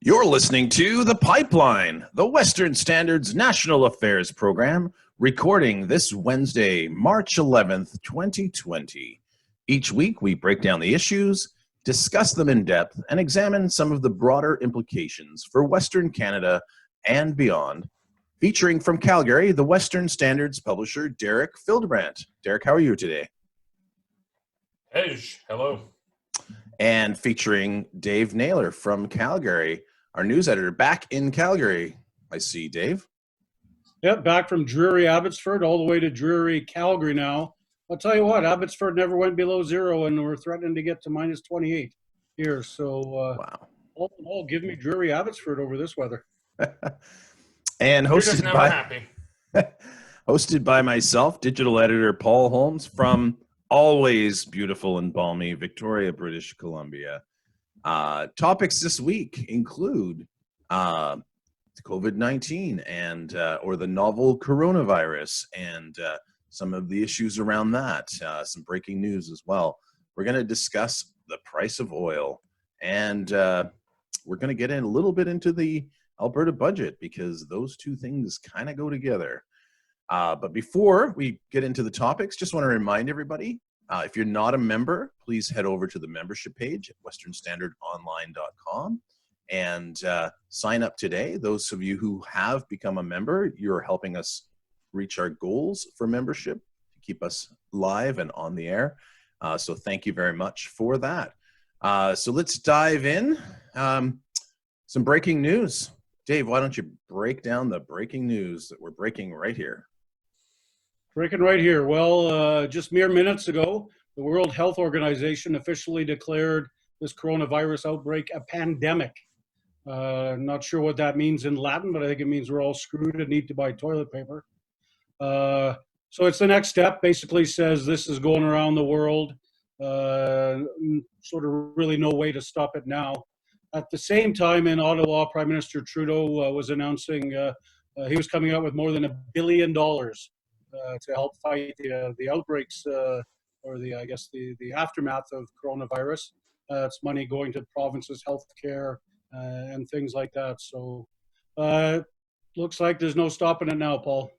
You're listening to The Pipeline, the Western Standards National Affairs Program, recording this Wednesday, March 11th, 2020. Each week, we break down the issues, discuss them in depth, and examine some of the broader implications for Western Canada and beyond. Featuring from Calgary, the Western Standards publisher, Derek Fildebrandt. Derek, how are you today? Hey, hello. And featuring Dave Naylor from Calgary, our news editor, back in Calgary. I see, Dave. Yep, back from dreary Abbotsford all the way to dreary Calgary now. I'll tell you what, Abbotsford never went below zero, and we're threatening to get to minus 28 here. So, wow. All in all, give me dreary Abbotsford over this weather. And hosted hosted by myself, digital editor Paul Holmes from always beautiful and balmy Victoria, British Columbia. Topics this week include COVID-19 and or the novel coronavirus and some of the issues around that. Some breaking news as well. We're going to discuss the price of oil, and we're going to get in a little bit into the Alberta budget because those two things kind of go together. But before we get into the topics, just want to remind everybody, if you're not a member, please head over to the membership page at westernstandardonline.com and sign up today. Those of you who have become a member, you're helping us reach our goals for membership to keep us live and on the air. So thank you very much for that. So let's dive in. Some breaking news. Dave, why don't you break down the breaking news that we're breaking right here? Breaking right here. Well, just mere minutes ago, the World Health Organization officially declared this coronavirus outbreak a pandemic. Not sure what that means in Latin, but I think it means we're all screwed and need to buy toilet paper. So it's the next step. Basically says this is going around the world. Sort of really no way to stop it now. At the same time, in Ottawa, Prime Minister Trudeau was announcing he was coming out with more than $1 billion to help fight the outbreaks or the aftermath of coronavirus. It's money going to provinces' healthcare and things like that. So looks like there's no stopping it now, Paul.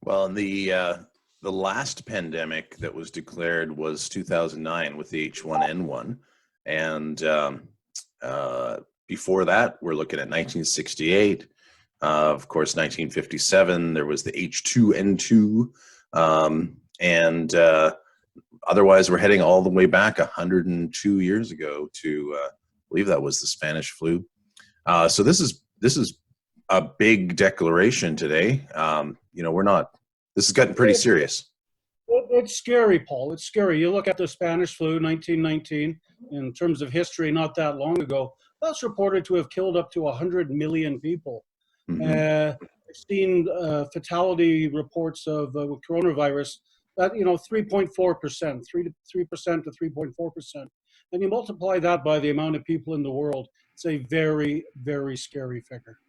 Well, the last pandemic that was declared was 2009 with the H1N1, and before that, we're looking at 1968. Of course, 1957, there was the H2N2. And otherwise, we're heading all the way back 102 years ago to, I believe that was the Spanish flu. So this is a big declaration today. This has gotten pretty serious. It's scary, Paul. It's scary. You look at the Spanish flu, 1919, in terms of history, not that long ago. That's reported to have killed up to 100 million people. Mm-hmm. I've seen fatality reports of coronavirus at 3.4%, 3% to 3.4%. And you multiply that by the amount of people in the world, it's a very, very scary figure.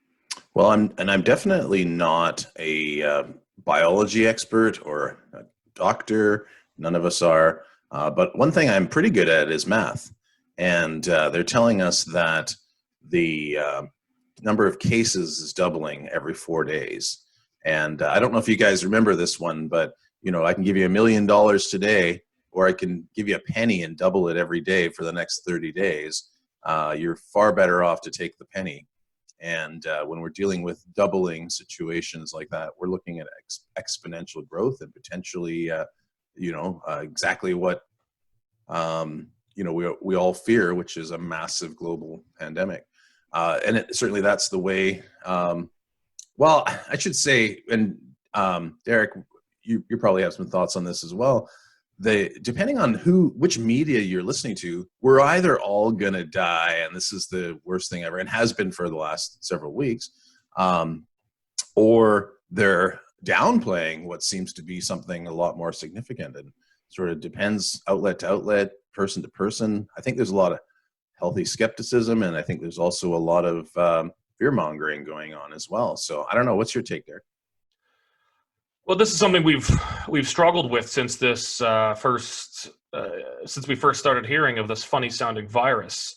Well, I'm definitely not a biology expert or a doctor. None of us are. But one thing I'm pretty good at is math. And they're telling us that the number of cases is doubling every 4 days. And I don't know if you guys remember this one, but I can give you $1 million today, or I can give you a penny and double it every day for the next 30 days. You're far better off to take the penny. And when we're dealing with doubling situations like that, we're looking at exponential growth and potentially, exactly what we all fear, which is a massive global pandemic. And certainly that's the way, well, I should say, and Derek, you probably have some thoughts on this as well. Depending on which media you're listening to, we're either all going to die, and this is the worst thing ever, and has been for the last several weeks, or they're downplaying what seems to be something a lot more significant, and sort of depends outlet to outlet, person to person. I think there's a lot of healthy skepticism, and I think there's also a lot of fear-mongering going on as well. So I don't know. What's your take there? Well, this is something we've struggled with since this since we first started hearing of this funny-sounding virus.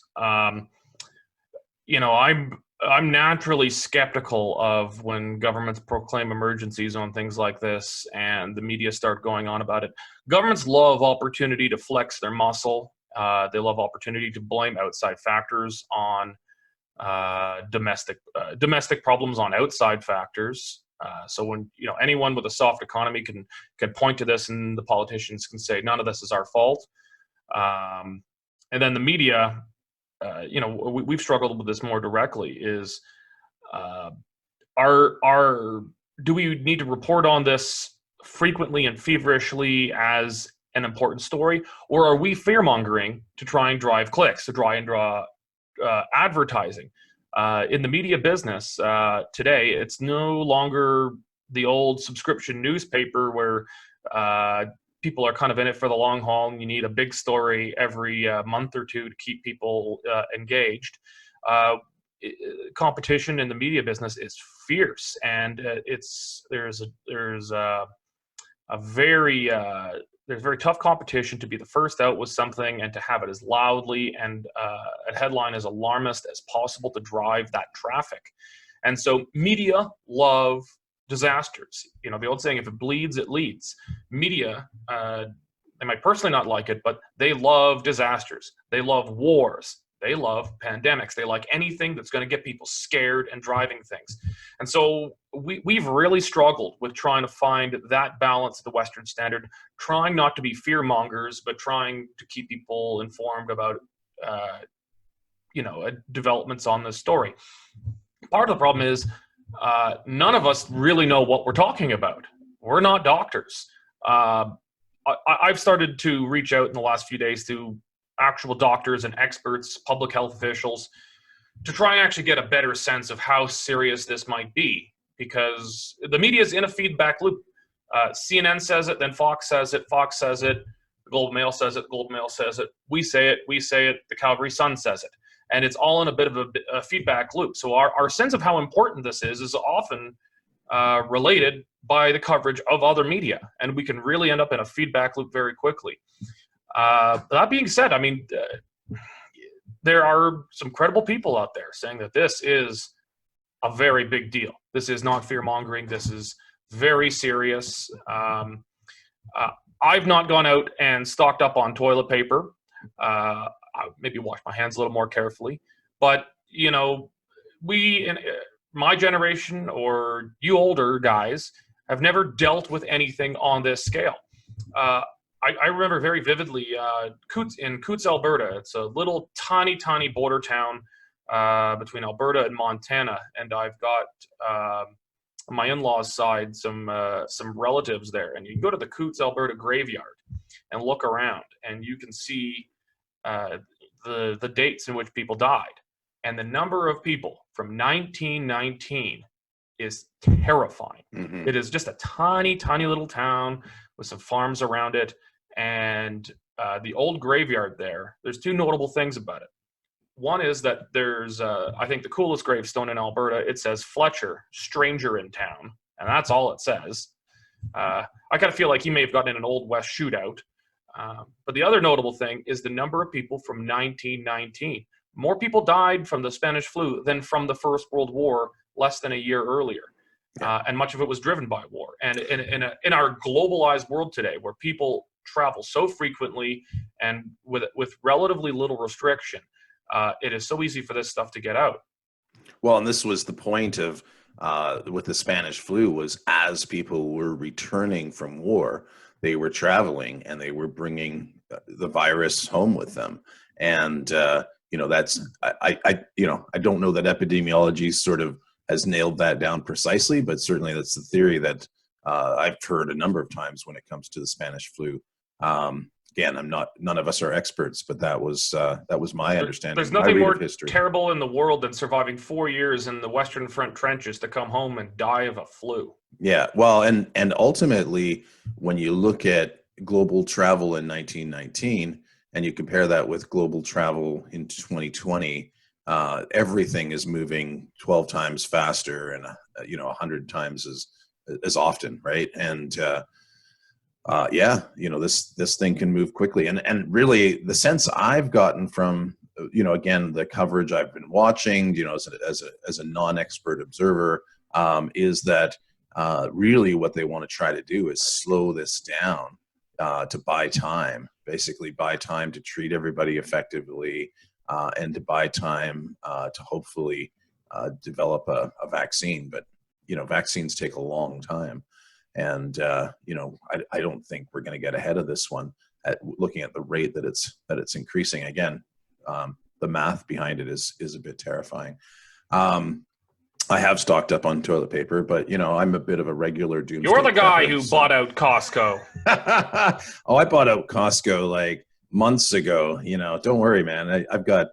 I'm naturally skeptical of when governments proclaim emergencies on things like this and the media start going on about it. Governments love opportunity to flex their muscle. They love opportunity to blame outside factors on domestic problems on outside factors. So when anyone with a soft economy can point to this, and the politicians can say none of this is our fault. And then the media, we've struggled with this more directly. Is do we need to report on this frequently and feverishly as an important story, or are we fear mongering to try and drive clicks, to try and draw advertising? In the media business today, it's no longer the old subscription newspaper where people are kind of in it for the long haul, and you need a big story every month or two to keep people engaged. Competition in the media business is fierce, and there's very tough competition to be the first out with something and to have it as loudly and a headline as alarmist as possible to drive that traffic. And so media love disasters. The old saying, if it bleeds, it leads. Media, they might personally not like it, but they love disasters. They love wars. They love pandemics. They like anything that's going to get people scared and driving things. And so we've really struggled with trying to find that balance at the Western Standard, trying not to be fear mongers, but trying to keep people informed about, developments on this story. Part of the problem is none of us really know what we're talking about. We're not doctors. I've started to reach out in the last few days to actual doctors and experts, public health officials, to try and actually get a better sense of how serious this might be, because the media is in a feedback loop. CNN says it, then Fox says it, the Globe Mail says it, the Globe Mail says it, we say it, the Calgary Sun says it. And it's all in a bit of a feedback loop. So our sense of how important this is often related by the coverage of other media, and we can really end up in a feedback loop very quickly. That being said, there are some credible people out there saying that this is a very big deal. This is not fear-mongering. This is very serious. I've not gone out and stocked up on toilet paper. I maybe wash my hands a little more carefully. But, we in my generation, or you older guys, have never dealt with anything on this scale. I remember very vividly in Coutts, Alberta. It's a little tiny border town between Alberta and Montana, and I've got on my in-laws' side some relatives there. And you can go to the Coutts, Alberta graveyard and look around, and you can see the dates in which people died, and the number of people from 1919 is terrifying. Mm-hmm. It is just a tiny little town with some farms around it. And the old graveyard there's two notable things about it. One is that there's, I think, the coolest gravestone in Alberta. It says Fletcher, stranger in town. And that's all it says. I kind of feel like he may have gotten in an Old West shootout. But the other notable thing is the number of people from 1919. More people died from the Spanish flu than from the First World War less than a year earlier. And much of it was driven by war. And in our globalized world today, where people travel so frequently and with relatively little restriction, it is so easy for this stuff to get out. Well, and this was the point of with the Spanish flu, was as people were returning from war, they were traveling and they were bringing the virus home with them. And that's I don't know that epidemiology sort of has nailed that down precisely, but certainly that's the theory that I've heard a number of times when it comes to the Spanish flu. Again, none of us are experts, but that was my understanding. There's nothing more terrible in the world than surviving 4 years in the Western Front trenches to come home and die of a flu. Yeah, well, and ultimately, when you look at global travel in 1919 and you compare that with global travel in 2020, everything is moving 12 times faster and 100 times as often, right? And this thing can move quickly. And really, the sense I've gotten from again, the coverage I've been watching, as a non-expert observer, is that really what they want to try to do is slow this down to buy time, basically buy time to treat everybody effectively, and to buy time to hopefully develop a vaccine. But, vaccines take a long time. And, I don't think we're going to get ahead of this one at looking at the rate that it's increasing. Again, the math behind it is a bit terrifying. I have stocked up on toilet paper, but I'm a bit of a regular doomsday. You're the guy prepper, who so. bought out Costco. Oh, I bought out Costco like months ago. Don't worry, man. I've got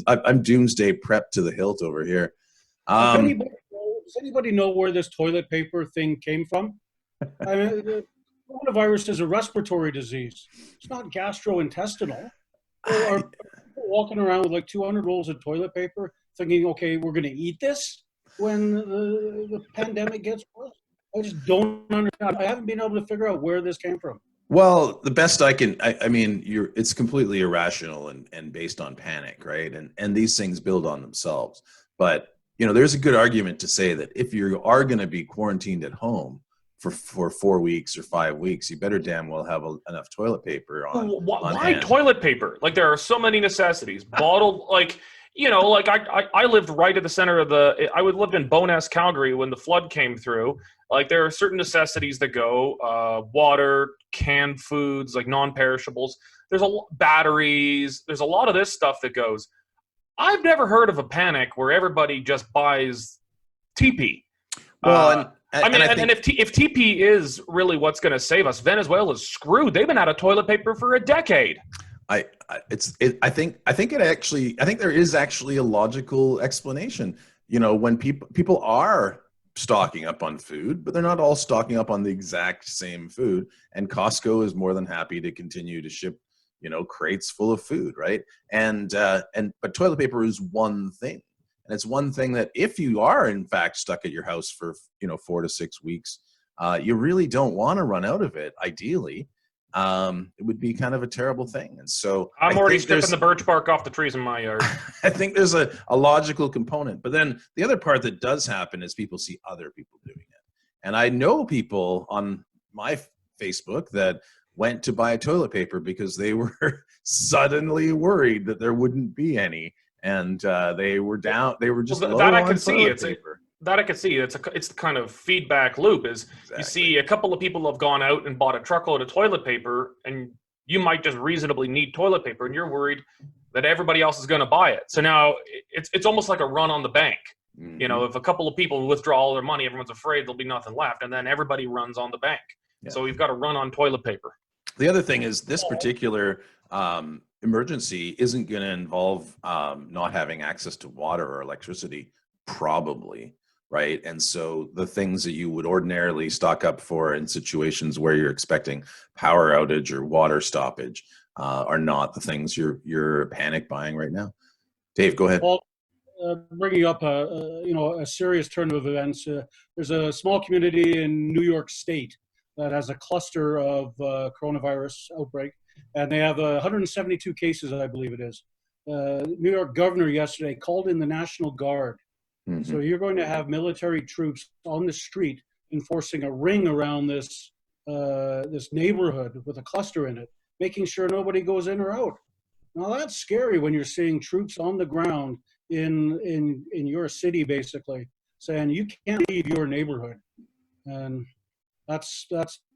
I'm doomsday prepped to the hilt over here. Does anybody know where this toilet paper thing came from? I mean, the coronavirus is a respiratory disease. It's not gastrointestinal. Are people walking around with like 200 rolls of toilet paper thinking, okay, we're going to eat this when the pandemic gets worse? I just don't understand. I haven't been able to figure out where this came from. Well, the best I can, I mean, it's completely irrational and based on panic, right? And these things build on themselves. But, there's a good argument to say that if you are going to be quarantined at home for 4 weeks or 5 weeks, you better damn well have enough toilet paper on Why hand. toilet paper? Like, there are so many necessities. Bottled, like, I lived right at the center of I lived in Bowness, Calgary when the flood came through. Like, there are certain necessities that go, water, canned foods, like non-perishables. There's batteries. There's a lot of this stuff that goes. I've never heard of a panic where everybody just buys TP. Well, and if TP is really what's going to save us, Venezuela's screwed. They've been out of toilet paper for a decade. I think there is actually a logical explanation. When people are stocking up on food, but they're not all stocking up on the exact same food. And Costco is more than happy to continue to ship, crates full of food, right? But toilet paper is one thing. And it's one thing that if you are in fact stuck at your house for 4 to 6 weeks, you really don't want to run out of it. Ideally, it would be kind of a terrible thing. And so I'm already stripping the birch bark off the trees in my yard. I think there's a logical component. But then the other part that does happen is people see other people doing it. And I know people on my Facebook that went to buy toilet paper because they were suddenly worried that there wouldn't be any. And they were just low that I on could see. toilet paper. That I could see. It's the kind of feedback loop is Exactly. You see a couple of people have gone out and bought a truckload of toilet paper, and you might just reasonably need toilet paper, and you're worried that everybody else is going to buy it. So now it's almost like a run on the bank. Mm-hmm. If a couple of people withdraw all their money, everyone's afraid there'll be nothing left, and then everybody runs on the bank. Yeah. So we've got to run on toilet paper. The other thing is this particular emergency isn't going to involve not having access to water or electricity, probably, right? And so the things that you would ordinarily stock up for in situations where you're expecting power outage or water stoppage are not the things you're panic buying right now. Dave, go ahead. Well, bringing up a serious turn of events, there's a small community in New York State that has a cluster of coronavirus outbreak, and they have 172 cases, I believe it is. New York governor yesterday called in the National Guard. Mm-hmm. So you're going to have military troops on the street enforcing a ring around this neighborhood with a cluster in it, making sure nobody goes in or out. Now that's scary when you're seeing troops on the ground in your city, basically saying you can't leave your neighborhood, and that's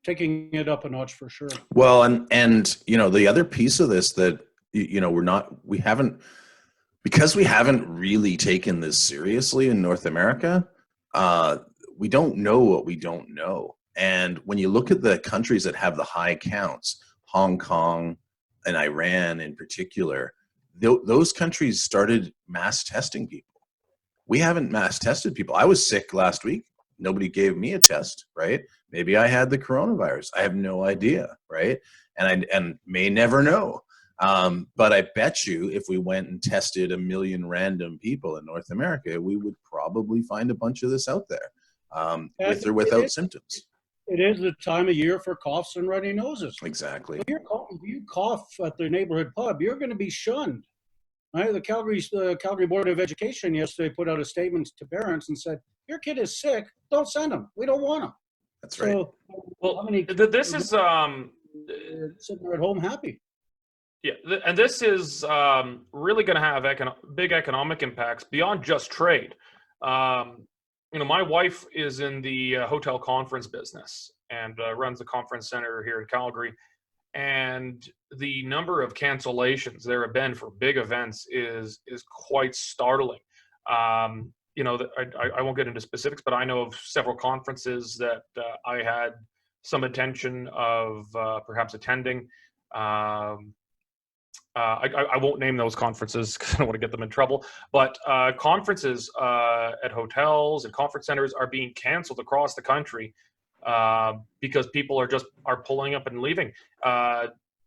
taking it up a notch for sure. Well, and the other piece of this that we haven't really taken this seriously in North America. We don't know what we don't know, and when you look at the countries that have the high counts, Hong Kong and Iran in particular, those countries started mass testing people. We haven't mass tested people. I was sick last week. Nobody gave me a test, right? Maybe I had the coronavirus. I have no idea, right? And may never know. But I bet you if we went and tested 1 million random people in North America, we would probably find a bunch of this out there, with or without symptoms. It is the time of year for coughs and runny noses. Exactly. If you cough at the neighborhood pub, you're going to be shunned. Right? The Calgary Board of Education yesterday put out a statement to parents and said, "Your kid is sick. Don't send him. We don't want him." That's right. So, Well, how many this is sitting there at home happy? yeah, and this is really going to have big economic impacts beyond just trade. My wife is in the hotel conference business and runs a conference center here in Calgary. And the number of cancellations there have been for big events is quite startling. I won't get into specifics, but I know of several conferences that I had some intention of perhaps attending. I won't name those conferences because I don't want to get them in trouble. But conferences at hotels and conference centers are being canceled across the country because people are pulling up and leaving.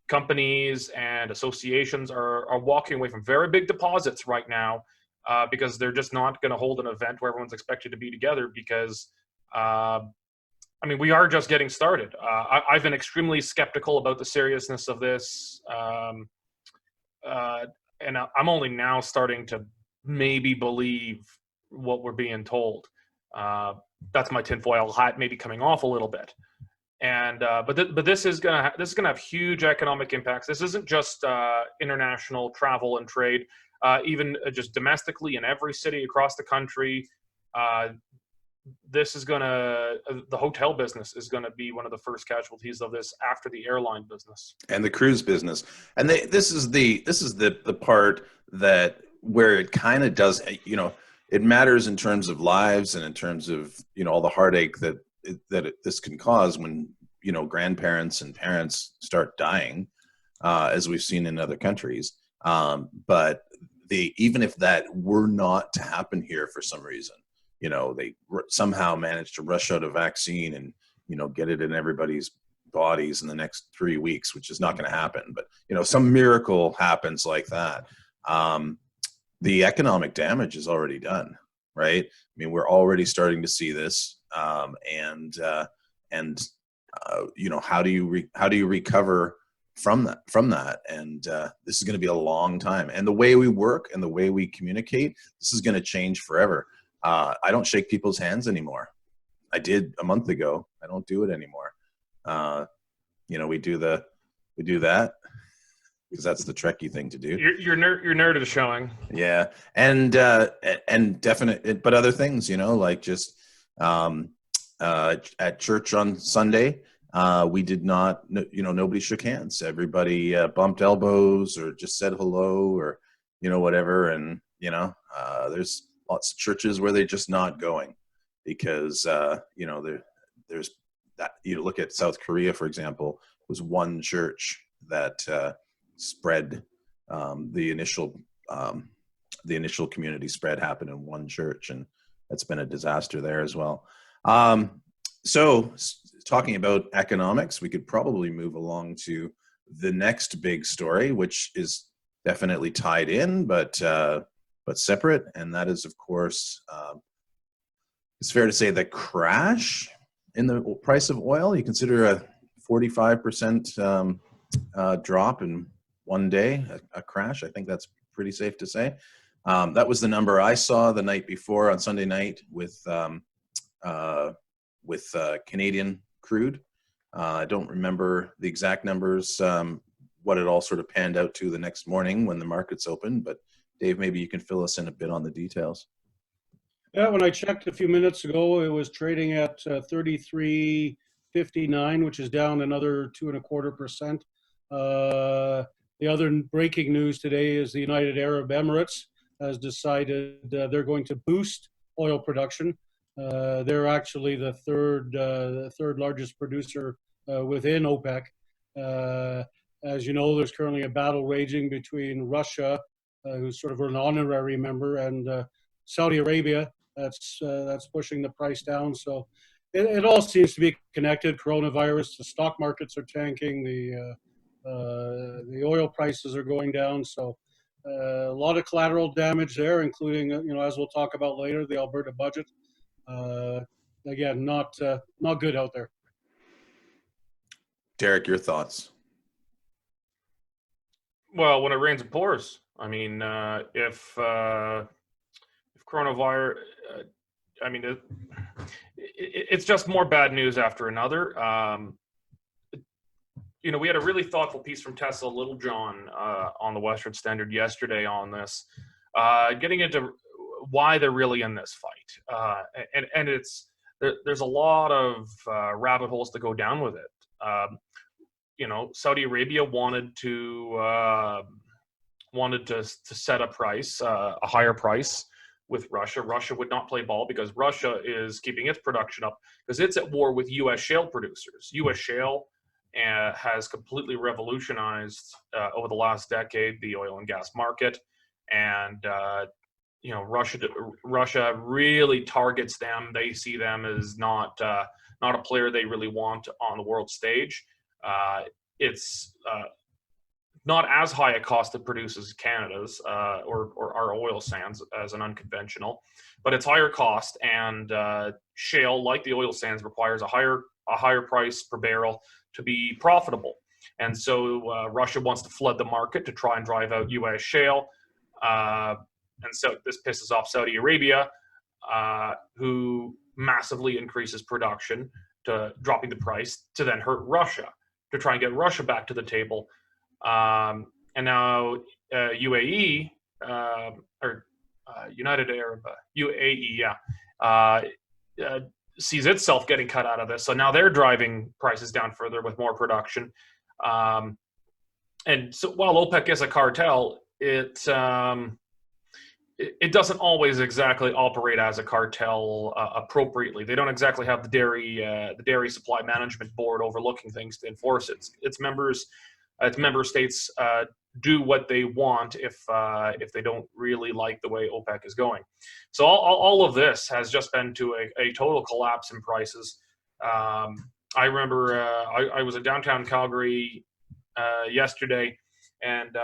Companies and associations are walking away from very big deposits right now because they're just not going to hold an event where everyone's expected to be together because we are just getting started. I've been extremely skeptical about the seriousness of this. And I'm only now starting to maybe believe what we're being told. That's my tinfoil hat maybe coming off a little bit. And but this is gonna have huge economic impacts. This isn't just international travel and trade, even just domestically in every city across the country. The hotel business is gonna be one of the first casualties of this after the airline business and the cruise business. And this is the part that where it kind of does, it matters in terms of lives and in terms of, all the heartache that this can cause when, grandparents and parents start dying, as we've seen in other countries. But even if that were not to happen here for some reason, they somehow managed to rush out a vaccine and, get it in everybody's bodies in the next 3 weeks, which is not going to happen. But, some miracle happens like that. The economic damage is already done, right? We're already starting to see this. How do you recover from that? And this is going to be a long time. And the way we work and the way we communicate, this is going to change forever. I don't shake people's hands anymore. I did a month ago. I don't do it anymore. We do that because that's the Trekkie thing to do. Your nerd is showing. Yeah, and definite, but other things, like just at church on Sunday, we did not, nobody shook hands. Everybody bumped elbows or just said hello or whatever. And there's lots of churches where they're just not going because there's that. You look at South Korea, for example, was one church that spread the initial community spread happened in one church, and that's been a disaster there as well. So talking about economics, we could probably move along to the next big story, which is definitely tied in, but separate, and that is, of course, it's fair to say the crash in the price of oil. You consider a 45% drop in one day a crash. I think that's pretty safe to say. That was the number I saw the night before on Sunday night with Canadian crude. I don't remember the exact numbers, what it all sort of panned out to the next morning when the markets opened, but Dave, maybe you can fill us in a bit on the details. Yeah, when I checked a few minutes ago, it was trading at 33.59, which is down another 2.25%. The other breaking news today is the United Arab Emirates has decided they're going to boost oil production. They're actually the third largest producer within OPEC. As you know, there's currently a battle raging between Russia, who's sort of an honorary member, and Saudi Arabia. That's pushing the price down. So it all seems to be connected. Coronavirus, the stock markets are tanking, the oil prices are going down. So a lot of collateral damage there, including as we'll talk about later, the Alberta budget. Again, not good out there. Derek, your thoughts? Well, when it rains, it pours. I mean, if coronavirus, I mean, it's just more bad news after another. We had a really thoughtful piece from Tesla Little John on the Western Standard yesterday on this, getting into why they're really in this fight. And there's a lot of rabbit holes to go down with it. Saudi Arabia wanted to set a price, a higher price with Russia. Russia would not play ball because Russia is keeping its production up because it's at war with U.S. shale producers. U.S. shale has completely revolutionized over the last decade the oil and gas market, and Russia really targets them. They see them as not a player they really want on the world stage. It's not as high a cost to produce as Canada's or our oil sands as an unconventional, but it's higher cost, and shale, like the oil sands, requires a higher price per barrel to be profitable. And so Russia wants to flood the market to try and drive out U.S. shale. And so this pisses off Saudi Arabia, who massively increases production to dropping the price to then hurt Russia, to try and get Russia back to the table. And now U.A.E. Or United Arab, U.A.E. Sees itself getting cut out of this. So now they're driving prices down further with more production. And so while OPEC is a cartel, it doesn't always exactly operate as a cartel appropriately. They don't exactly have the dairy supply management board overlooking things to enforce it. Its member states do what they want if they don't really like the way OPEC is going. So all of this has just been to a total collapse in prices. I remember I was at downtown Calgary yesterday, and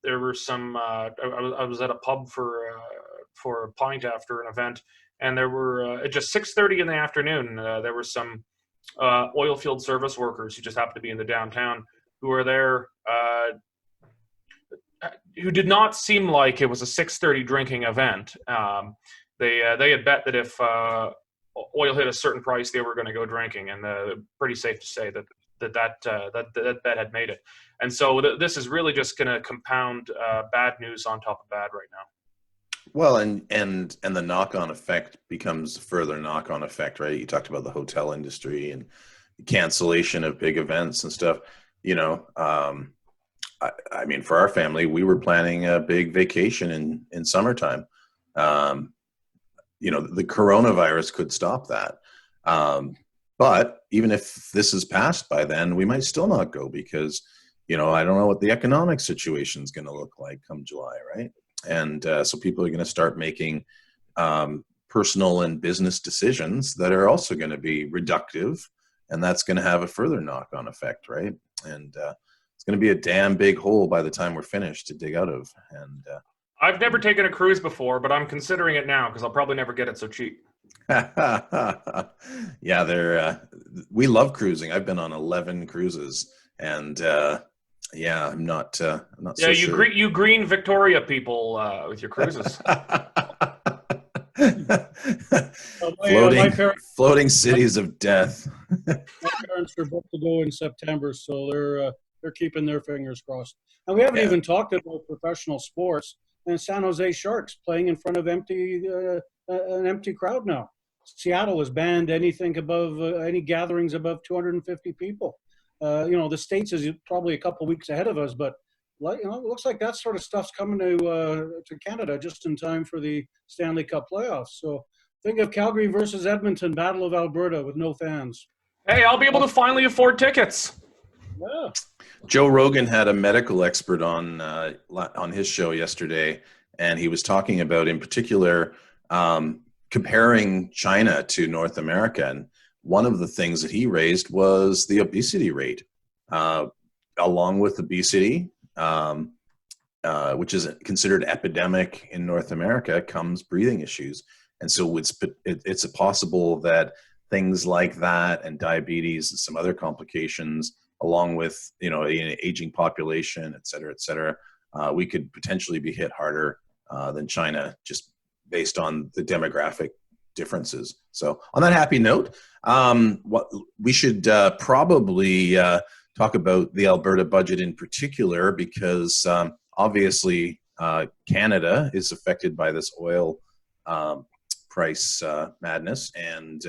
there were some. I was at a pub for a pint after an event, and there were at just 6:30 in the afternoon. There were some oil field service workers who just happened to be in the downtown who were there. Who did not seem like it was a 6:30 drinking event. They had bet that if oil hit a certain price, they were going to go drinking, and pretty safe to say that bet had made it. And so this is really just going to compound bad news on top of bad right now. Well, and the knock-on effect becomes further knock-on effect, right? You talked about the hotel industry and cancellation of big events and stuff. I mean, for our family, we were planning a big vacation in summertime. The coronavirus could stop that. But even if this is passed by then, we might still not go because, I don't know what the economic situation is going to look like come July, right? And so people are going to start making personal and business decisions that are also going to be reductive, and that's going to have a further knock-on effect, right? And it's going to be a damn big hole by the time we're finished to dig out of. And I've never taken a cruise before, but I'm considering it now because I'll probably never get it so cheap. Yeah, we love cruising. I've been on 11 cruises, and I'm not so sure. You green Victoria people with your cruises. Floating cities of death. My parents are booked to go in September, so they're keeping their fingers crossed. And we haven't even talked about professional sports and San Jose Sharks playing in front of an empty crowd now. Seattle has banned anything above any gatherings above 250 people. The States is probably a couple of weeks ahead of us, but it looks like that sort of stuff's coming to Canada just in time for the Stanley Cup playoffs. So think of Calgary versus Edmonton, Battle of Alberta with no fans. Hey, I'll be able to finally afford tickets. Yeah. Joe Rogan had a medical expert on his show yesterday, and he was talking about, in particular, comparing China to North America. And one of the things that he raised was the obesity rate. Along with obesity, which is considered epidemic in North America, comes breathing issues. And so it's possible that things like that and diabetes and some other complications, along with an aging population, et cetera, we could potentially be hit harder than China, just based on the demographic differences. So on that happy note, what we should probably talk about the Alberta budget in particular, because obviously Canada is affected by this oil price madness, and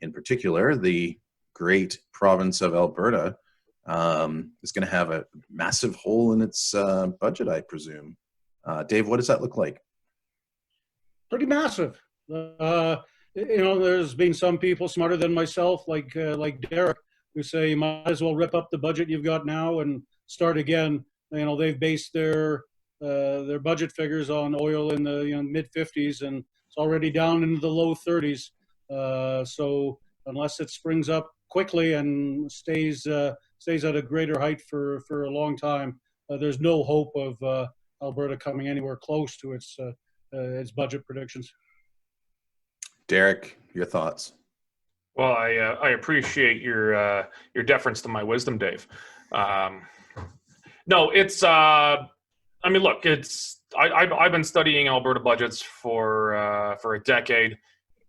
in particular the great province of Alberta is going to have a massive hole in its budget, I presume. Dave, what does that look like? Pretty massive. There's been some people smarter than myself, like Derek, who say you might as well rip up the budget you've got now and start again. They've based their budget figures on oil in the mid 50s, and it's already down into the low 30s. So unless it springs up quickly and stays at a greater height for a long time, there's no hope of Alberta coming anywhere close to its budget predictions. Derek, your thoughts? Well, I appreciate your deference to my wisdom, Dave. No, it's. I mean, look, it's. I've been studying Alberta budgets for a decade.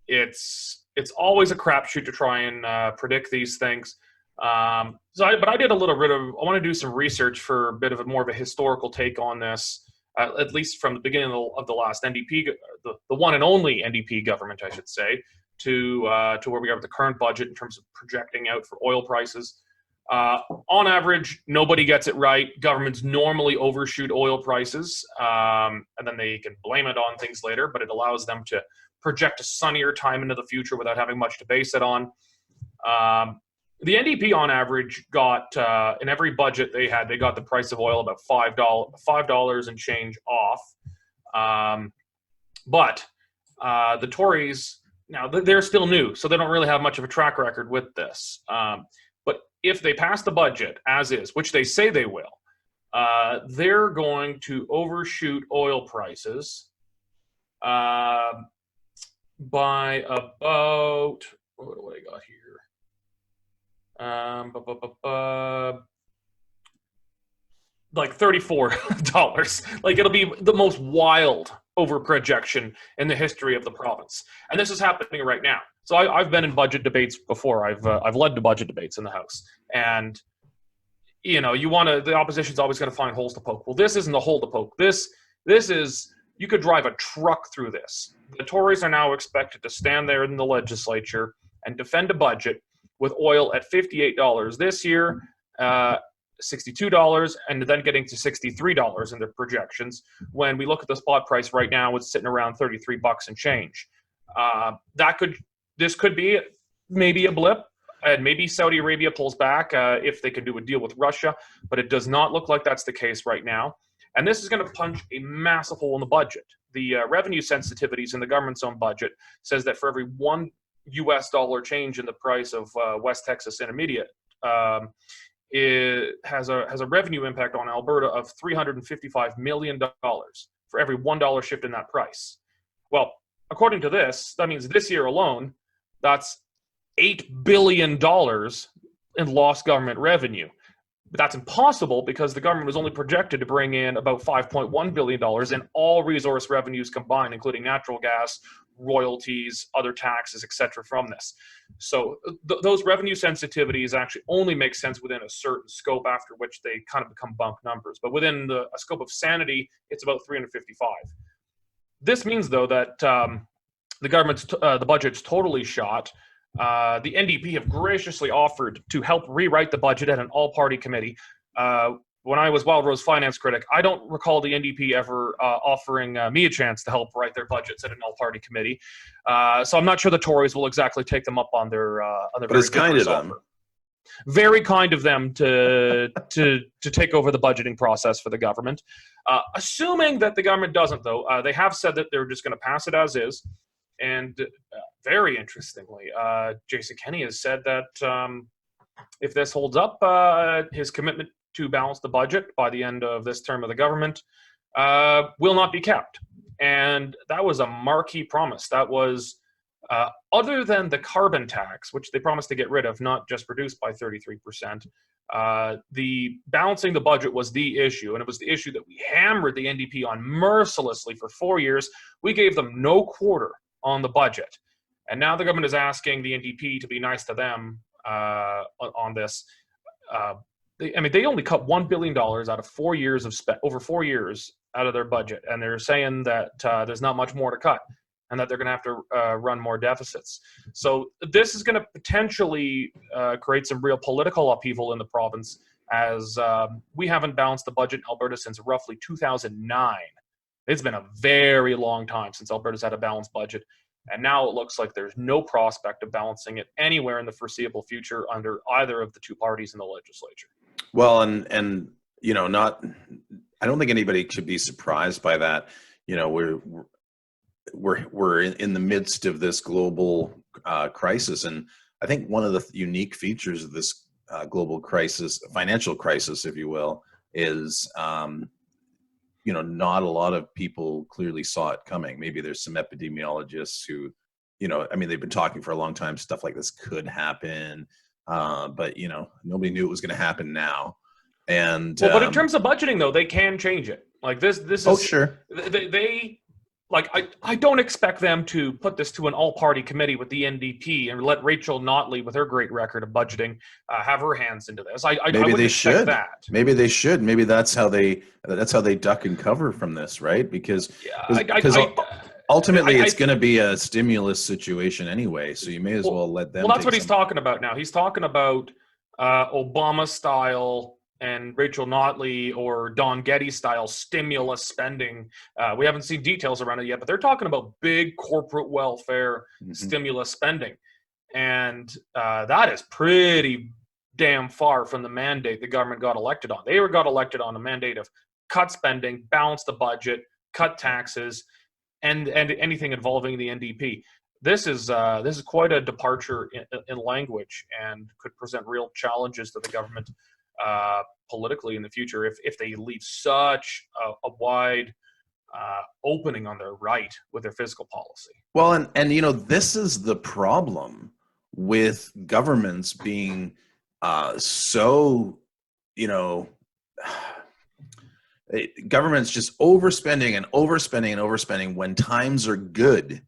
It's always a crapshoot to try and predict these things. But I did a little bit of. I want to do some research for a bit of more of a historical take on this. At least from the beginning of the last NDP, the one and only NDP government, I should say, to where we are with the current budget in terms of projecting out for oil prices. On average, nobody gets it right. Governments normally overshoot oil prices, and then they can blame it on things later, but it allows them to project a sunnier time into the future without having much to base it on. The NDP on average got, in every budget they got the price of oil about $5 and change off. But the Tories, now they're still new, so they don't really have much of a track record with this. But if they pass the budget as is, which they say they will, they're going to overshoot oil prices by about, what do I got here? Like $34. Like, it'll be the most wild over projection in the history of the province, and this is happening right now. So I've been in budget debates before. I've led the budget debates in the House, and the opposition's always going to find holes to poke. Well, this isn't a hole to poke. This is, you could drive a truck through this. The Tories are now expected to stand there in the legislature and defend a budget with oil at $58 this year, $62, and then getting to $63 in their projections. When we look at the spot price right now, it's sitting around $33 and change. This could be maybe a blip, and maybe Saudi Arabia pulls back if they can do a deal with Russia, but it does not look like that's the case right now. And this is going to punch a massive hole in the budget. The revenue sensitivities in the government's own budget says that for every $1 change in the price of West Texas Intermediate, it has a revenue impact on Alberta of $355 million for every $1 shift in that price. Well, according to this, that means this year alone, that's $8 billion in lost government revenue. But that's impossible because the government was only projected to bring in about $5.1 billion in all resource revenues combined, including natural gas, royalties, other taxes, etc. from this. So those revenue sensitivities actually only make sense within a certain scope, after which they kind of become bunk numbers. But within a scope of sanity, it's about 355. This means, though, that the budget's totally shot. The NDP have graciously offered to help rewrite the budget at an all-party committee. When I was Wild Rose finance critic, I don't recall the NDP ever offering me a chance to help write their budgets at an all-party committee. So I'm not sure the Tories will exactly take them up on their. But it's kind of them. Very kind of them to take over the budgeting process for the government. Assuming that the government doesn't, though, they have said that they're just going to pass it as is. And very interestingly, Jason Kenney has said that if this holds up, his commitment to balance the budget by the end of this term of the government will not be kept. And that was a marquee promise. That was Other than the carbon tax, which they promised to get rid of, not just reduced by 33%, the balancing the budget was the issue, and it was the issue that we hammered the NDP on mercilessly for 4 years. We gave them no quarter on the budget, and now the government is asking the NDP to be nice to them on this. They only cut $1 billion out of 4 years of over 4 years out of their budget, and they're saying that there's not much more to cut, and that they're going to have to run more deficits. So this is going to potentially create some real political upheaval in the province, as we haven't balanced the budget in Alberta since roughly 2009. It's been a very long time since Alberta's had a balanced budget, and now it looks like there's no prospect of balancing it anywhere in the foreseeable future under either of the two parties in the legislature. Well, and I don't think anybody should be surprised by that. We're in the midst of this global crisis, and I think one of the unique features of this global crisis, financial crisis, if you will, is not a lot of people clearly saw it coming. Maybe there's some epidemiologists who, they've been talking for a long time, stuff like this could happen, but nobody knew it was going to happen now. And but in terms of budgeting, though, they can change it. Like this is sure. I don't expect them to put this to an all-party committee with the NDP and let Rachel Notley, with her great record of budgeting, have her hands into this. I wouldn't expect that. Maybe they should. Maybe that's how they duck and cover from this, right? Because ultimately it's going to be a stimulus situation anyway. So you may as well let them. Well, that's what he's talking about now. He's talking about Obama style and Rachel Notley or Don Getty style stimulus spending. We haven't seen details around it yet, but they're talking about big corporate welfare stimulus spending. And that is pretty damn far from the mandate the government got elected on. They got elected on a mandate of cut spending, balance the budget, cut taxes, and anything involving the NDP. This is quite a departure in language, and could present real challenges to the government politically in the future if they leave such a wide opening on their right with their fiscal policy. Well, and this is the problem with governments being governments just overspending and overspending and overspending when times are good,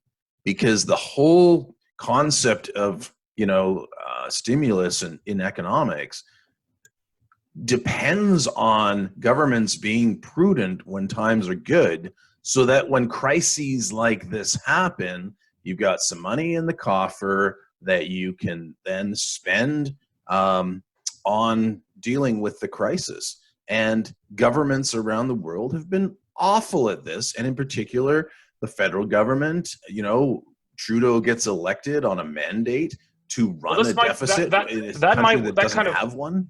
because the whole concept of stimulus in economics depends on governments being prudent when times are good, so that when crises like this happen, you've got some money in the coffer that you can then spend on dealing with the crisis. And governments around the world have been awful at this, and in particular, the federal government. Trudeau gets elected on a mandate to run a deficit in a country that doesn't have one.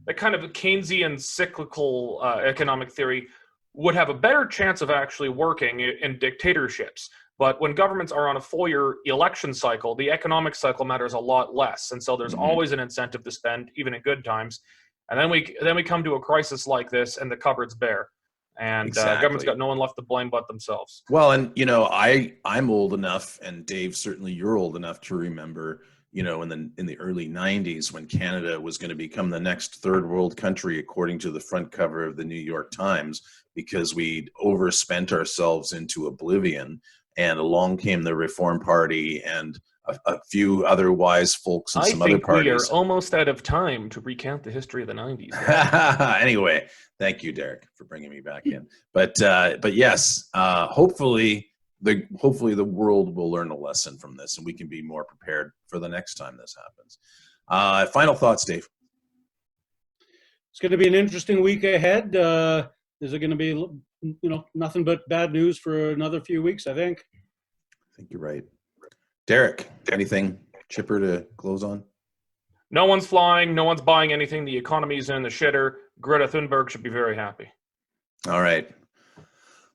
That kind of Keynesian cyclical economic theory would have a better chance of actually working in dictatorships. But when governments are on a 4-year election cycle, the economic cycle matters a lot less. And so there's always an incentive to spend, even in good times. And then we come to a crisis like this, and the cupboard's bare. And Exactly. Government's got no one left to blame but themselves. Well, and I'm old enough, and Dave, certainly you're old enough to remember, in the early 90s, when Canada was going to become the next third world country, according to the front cover of the New York Times, because we'd overspent ourselves into oblivion. And along came the Reform Party and a few other wise folks and some other parties. I think we are almost out of time to recount the history of the 90s. Anyway, thank you, Derek, for bringing me back in. But yes, hopefully the world will learn a lesson from this, and we can be more prepared for the next time this happens. Final thoughts, Dave. It's going to be an interesting week ahead. Is it going to be, nothing but bad news for another few weeks, I think. I think you're right. Derek, anything chipper to close on? No one's flying. No one's buying anything. The economy's in the shitter. Greta Thunberg should be very happy. All right.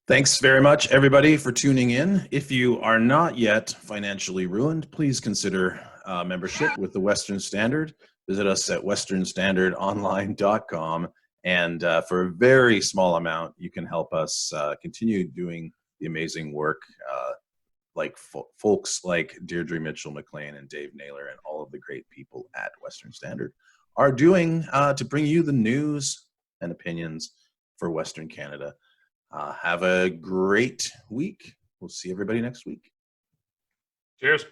Thanks very much, everybody, for tuning in. If you are not yet financially ruined, please consider membership with the Western Standard. Visit us at westernstandardonline.com. And for a very small amount, you can help us continue doing the amazing work like folks like Deirdre Mitchell McLean and Dave Naylor and all of the great people at Western Standard are doing to bring you the news and opinions for Western Canada. Have a great week. We'll see everybody next week. Cheers.